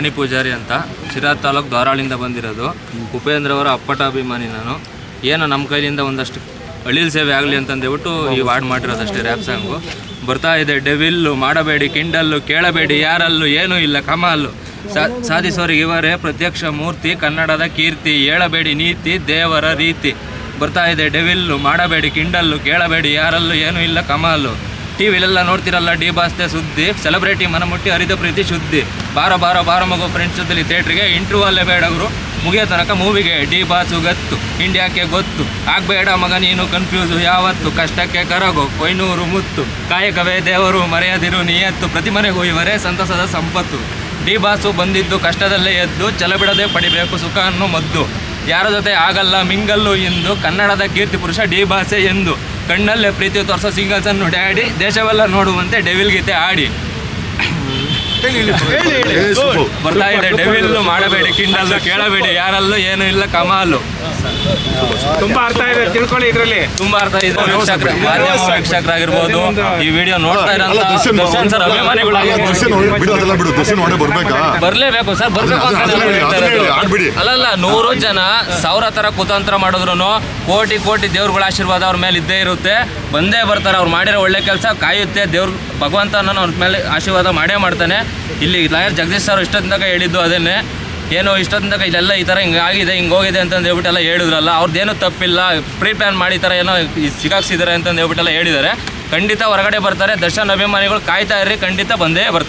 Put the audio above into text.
ಮಣಿ ಪೂಜಾರಿ ಅಂತ, ಶಿರಾ ತಾಲೂಕು ಧಾರಾಳಿಂದ ಬಂದಿರೋದು. ಉಪೇಂದ್ರ ಅವರ ಅಪ್ಪಟ ಅಭಿಮಾನಿ ನಾನು. ಏನೋ ನಮ್ಮ ಕೈಲಿಂದ ಒಂದಷ್ಟು ಅಳಿಲ್ ಸೇವೆ ಆಗಲಿ ಅಂತಂದೇಳ್ಬಿಟ್ಟು ಈ ವಾರ್ಡ್ ಮಾಡಿರೋದಷ್ಟೇ. ರ್ಯಾಪ್ ಸಾಂಗು ಬರ್ತಾ ಇದೆ. ಡೆವಿಲ್ಲು ಮಾಡಬೇಡಿ, ಕಿಂಡಲ್ಲು ಕೇಳಬೇಡಿ, ಯಾರಲ್ಲೂ ಏನೂ ಇಲ್ಲ ಕಮಾಲು, ಸಾಧಿಸೋರಿಗೆ ಇವರೇ ಪ್ರತ್ಯಕ್ಷ ಮೂರ್ತಿ, ಕನ್ನಡದ ಕೀರ್ತಿ, ಹೇಳಬೇಡಿ ನೀತಿ ದೇವರ ರೀತಿ. ಬರ್ತಾ ಇದೆ. ಡೆವಿಲ್ಲು ಮಾಡಬೇಡಿ, ಕಿಂಡಲ್ಲು ಕೇಳಬೇಡಿ, ಯಾರಲ್ಲೂ ಏನೂ ಇಲ್ಲ ಕಮಾಲು. ಟಿ ವಿಲೆಲ್ಲ ನೋಡ್ತಿರಲ್ಲ ಡಿ ಬಾಸ್ತೆ ಸುದ್ದಿ, ಸೆಲೆಬ್ರಿಟಿ ಮನಮುಟ್ಟಿ ಹರಿದ ಪ್ರೀತಿ ಶುದ್ಧಿ. ಬಾರ ಬಾರ ಬಾರ ಮಗು ಫ್ರೆಂಡ್ಸ್ ಜೊತೆಲಿ ಥಿಯೇಟ್ರಿಗೆ, ಇಂಟ್ರ್ಯೂವಲ್ಲೇ ಬೇಡವರು ಮುಗಿಯೋ ತನಕ ಮೂವಿಗೆ. ಡಿ ಬಾಸು ಗತ್ತು, ಇಂಡಿಯಾಕ್ಕೆ ಗೊತ್ತು, ಆಗಬೇಡ ಮಗ ನೀನು ಕನ್ಫ್ಯೂಸು ಯಾವತ್ತು, ಕಷ್ಟಕ್ಕೆ ಕರಗೋ ಕೊಯ್ನೂರು ಮುತ್ತು, ಕಾಯಕವೇ ದೇವರು ಮರೆಯದಿರು ನಿಯತ್ತು, ಪ್ರತಿ ಮನೆಗೂ ಇವರೇ ಸಂತಸದ ಸಂಪತ್ತು. ಡಿ ಬಾಸು ಬಂದಿದ್ದು ಕಷ್ಟದಲ್ಲೇ ಎದ್ದು, ಛಲಬಿಡದೆ ಪಡಿಬೇಕು ಸುಖ ಅನ್ನೋ ಮದ್ದು, ಯಾರ ಜೊತೆ ಆಗಲ್ಲ ಮಿಂಗಲ್ಲು ಎಂದು, ಕನ್ನಡದ ಕೀರ್ತಿ ಪುರುಷ ಡಿ ಬಾಸೆ ಎಂದು, ಕಣ್ಣಲ್ಲೇ ಪ್ರೀತಿ ತೋರಿಸೋ ಸಿಂಗಲ್ಸನ್ನು ಡ್ಯಾಡಿ, ದೇಶವೆಲ್ಲ ನೋಡುವಂತೆ ಡೆವಿಲ್ ಗೀತೆ ಆಡಿ. ಬರ್ತಾ ಇದೆ. ಡೆವಿಲ್ಲು ಮಾಡಬೇಡಿ, ಕಿಂಡಲ್ಲು ಕೇಳಬೇಡಿ, ಯಾರಲ್ಲೂ ಏನೂ ಇಲ್ಲ ಕಮಾಲು. ತುಂಬಾ ಅರ್ಥ ಇದೆ, ತಿಳ್ಕೊಳ್ಳಿ. ಇದರಲ್ಲಿ ತುಂಬಾ ಅರ್ಥ ಇದೆ. ಮಾಧ್ಯಮ ವೀಕ್ಷಕರಾಗಿರ್ಬೋದು, ಈ ವಿಡಿಯೋ ನೋಡ್ತಾ ಇರೋಂಥ ದರ್ಶನ್ ಸರ್ ಅಭಿಮಾನಿಗಳಾಗಿರ್ಬೋದು, ಬರ್ಲೇಬೇಕು ಸರ್, ಬರ್ಬೇಕು ಅಂತ. ಅಲ್ಲಲ್ಲ, 100 ಜನ 1000 ಥರ ಕುತಂತ್ರ ಮಾಡಿದ್ರು ಕೋಟಿ ಕೋಟಿ ದೇವ್ರಗಳ ಆಶೀರ್ವಾದ ಅವ್ರ ಮೇಲೆ ಇದ್ದೇ ಇರುತ್ತೆ, ಬಂದೇ ಬರ್ತಾರೆ. ಅವ್ರು ಮಾಡಿರೋ ಒಳ್ಳೆ ಕೆಲಸ ಕಾಯುತ್ತೆ, ದೇವ್ರ ಭಗವಂತನ ಅವ್ರ ಮೇಲೆ ಆಶೀರ್ವಾದ ಮಾಡೇ ಮಾಡ್ತಾನೆ. ಇಲ್ಲಿ ಲಾಯರ್ ಜಗದೀಶ್ ಸರ್ ಇಷ್ಟೊಂದು ತನಕ ಹೇಳಿದ್ದು ಅದನ್ನೇ, ಏನೋ ಇಷ್ಟೊಂದು ತನಕ ಇಲ್ಲೆಲ್ಲ ಈ ಥರ ಹಿಂಗಾಗಿದೆ ಹಿಂಗೋಗಿದೆ ಅಂತಂದು ಹೇಳ್ಬಿಟ್ಟೆಲ್ಲ ಹೇಳಿದ್ರಲ್ಲ, ಅವ್ರದ್ದೇನೂ ತಪ್ಪಿಲ್ಲ, ಪ್ರೀ ಪ್ಲ್ಯಾನ್ ಮಾಡಿ ಈ ಥರ ಏನೋ ಸಿಕ್ಕಾಕ್ಸಿದ್ದಾರೆ ಅಂತಂದು ಹೇಳ್ಬಿಟ್ಟೆಲ್ಲ ಹೇಳಿದ್ದಾರೆ. ಖಂಡಿತ ಹೊರಗಡೆ ಬರ್ತಾರೆ. ದರ್ಶನ್ ಅಭಿಮಾನಿಗಳು ಕಾಯ್ತಾ ಇರ್ರಿ, ಖಂಡಿತ ಬಂದೇ ಬರ್ತಾರೆ.